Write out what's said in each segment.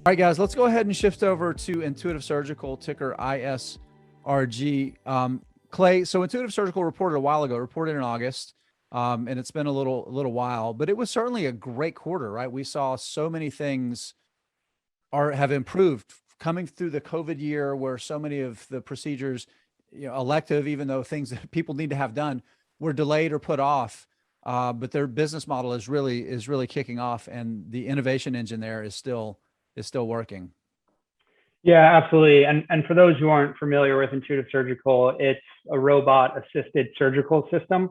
All right, guys, let's go ahead and shift over to Intuitive Surgical, ticker ISRG. Clay, so Intuitive Surgical reported a while ago, reported in August, and it's been a little while, but it was certainly a great quarter, right? We saw so many things have improved coming through the COVID year, where so many of the procedures, elective, even though things that people need to have done, were delayed or put off. But their business model is really kicking off, and the innovation engine there is still working. Yeah, absolutely. And for those who aren't familiar with Intuitive Surgical, it's a robot assisted surgical system.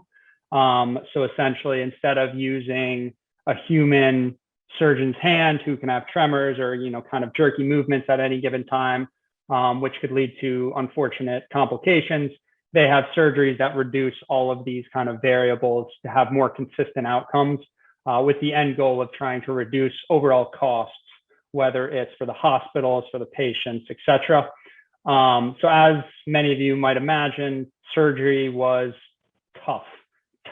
So essentially, instead of using a human surgeon's hand who can have tremors or, kind of jerky movements at any given time, which could lead to unfortunate complications, they have surgeries that reduce all of these kind of variables to have more consistent outcomes, with the end goal of trying to reduce overall costs, whether it's for the hospitals, for the patients, et cetera. So as many of you might imagine, surgery was tough,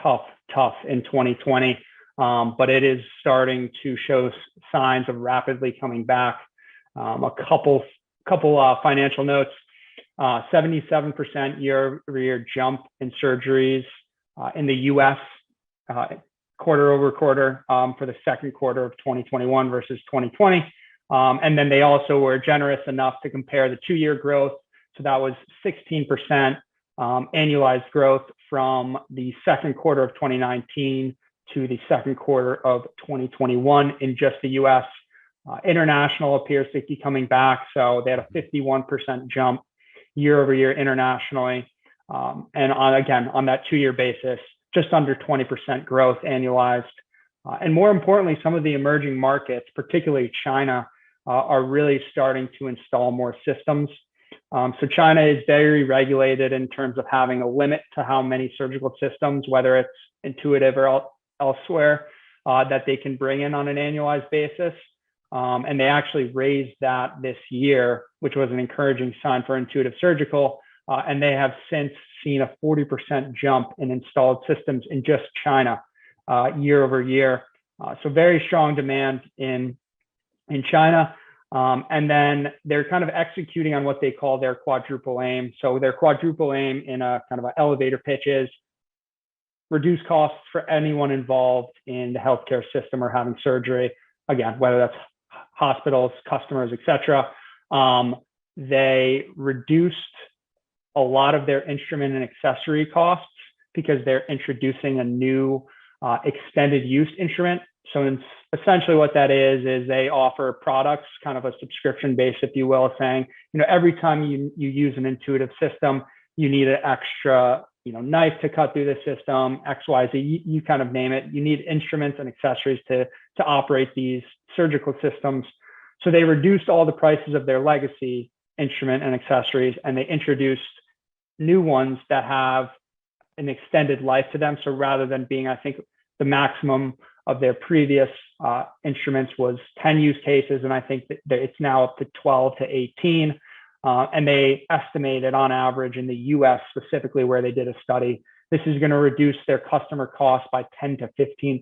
tough in 2020, but it is starting to show signs of rapidly coming back. A couple financial notes: 77% year-over-year jump in surgeries in the U.S. Quarter over quarter for the second quarter of 2021 versus 2020. And then they also were generous enough to compare the 2-year growth. So that was 16% annualized growth from the second quarter of 2019 to the second quarter of 2021 in just the US. International appears to be coming back. So they had a 51% jump year over year internationally. And on that 2-year basis, just under 20% growth annualized. And more importantly, some of the emerging markets, particularly China, are really starting to install more systems. So China is very regulated in terms of having a limit to how many surgical systems, whether it's Intuitive or elsewhere, that they can bring in on an annualized basis. And they actually raised that this year, which was an encouraging sign for Intuitive Surgical. And they have since seen a 40% jump in installed systems in just China year over year. So very strong demand in China. And then they're kind of executing on what they call their quadruple aim. So their quadruple aim in a kind of an elevator pitch is reduce costs for anyone involved in the healthcare system or having surgery. Again, whether that's hospitals, customers, et cetera. They reduced a lot of their instrument and accessory costs because they're introducing a new extended use instrument. So essentially what that is they offer products, kind of a subscription base, if you will, saying, every time you use an Intuitive system, you need an extra, knife to cut through the system, X, Y, Z, you kind of name it. You need instruments and accessories to operate these surgical systems. So they reduced all the prices of their legacy instrument and accessories, and they introduced new ones that have an extended life to them. So rather than being, I think, the maximum of their previous instruments was 10 use cases, and I think that it's now up to 12 to 18. And they estimated on average in the US specifically, where they did a study, this is going to reduce their customer costs by 10 to 15%.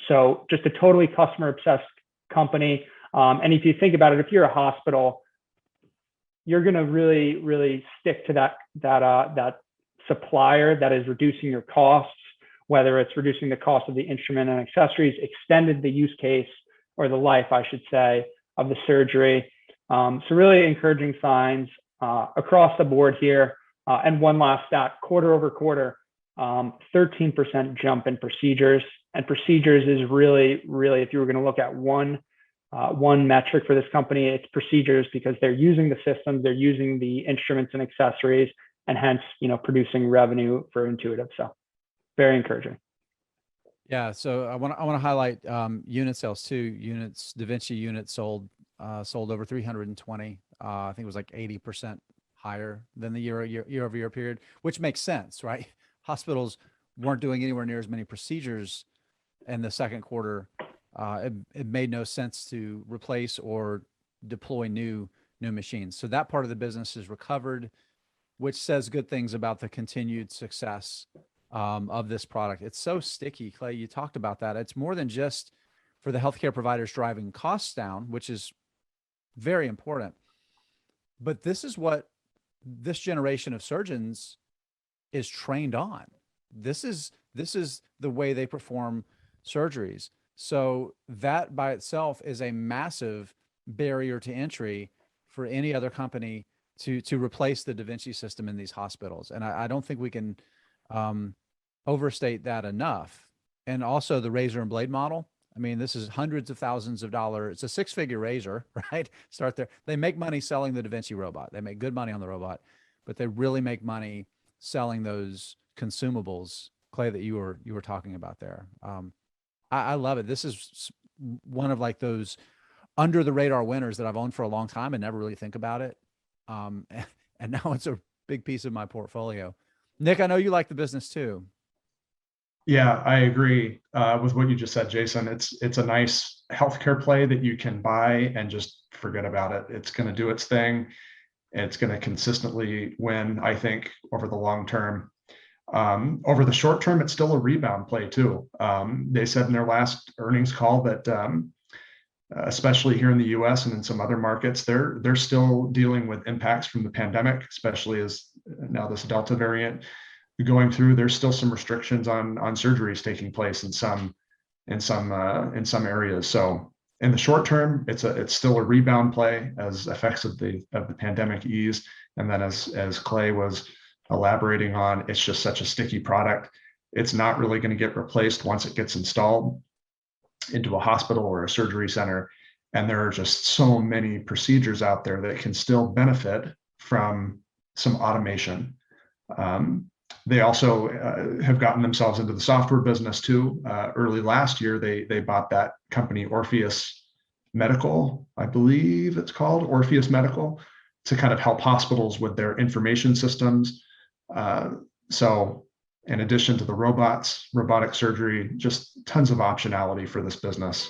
So just a totally customer obsessed company. And if you think about it, if you're a hospital, you're going to really, really stick to that supplier that is reducing your costs, whether it's reducing the cost of the instrument and accessories, extended the use case or the life, I should say, of the surgery. So really encouraging signs across the board here. And one last stat: quarter over quarter, 13% jump in procedures. And procedures is really, really, if you were going to look at one metric for this company, it's procedures, because they're using the systems, they're using the instruments and accessories, and hence, producing revenue for Intuitive. So very encouraging. Yeah, so I want to highlight unit sales too. Units, Da Vinci units sold over 320. I think it was like 80% higher than the year over year period, which makes sense, right? Hospitals weren't doing anywhere near as many procedures in the second quarter. It made no sense to replace or deploy new machines. So that part of the business is recovered, which says good things about the continued success of this product. It's so sticky, Clay. You talked about that. It's more than just for the healthcare providers driving costs down, which is very important. But this is what this generation of surgeons is trained on. This is the way they perform surgeries. So that by itself is a massive barrier to entry for any other company to replace the Da Vinci system in these hospitals. And I don't think we can overstate that enough. And also the razor and blade model. I mean, this is hundreds of thousands of dollars. It's a six-figure razor, right? Start there. They make money selling the Da Vinci robot. They make good money on the robot, but they really make money selling those consumables, Clay, that you were talking about there. I love it. This is one of like those under the radar winners that I've owned for a long time and never really think about it. And now it's a big piece of my portfolio. Nick, I know you like the business too. Yeah, I agree with what you just said, Jason. It's a nice healthcare play that you can buy and just forget about it. It's going to do its thing. It's going to consistently win, I think, over the long term. Over the short term, it's still a rebound play too. They said in their last earnings call that especially here in the U.S. and in some other markets, they're still dealing with impacts from the pandemic, especially as now this Delta variant going through. There's still some restrictions on surgeries taking place in some areas. So in the short term, it's still a rebound play as effects of the pandemic ease. And then as Clay was elaborating on, it's just such a sticky product. It's not really going to get replaced once it gets installed into a hospital or a surgery center. And there are just so many procedures out there that can still benefit from some automation. They also have gotten themselves into the software business too. Early last year, they bought that company Orpheus Medical, I believe it's called Orpheus Medical, to kind of help hospitals with their information systems. So in addition to the robotic surgery, just tons of optionality for this business.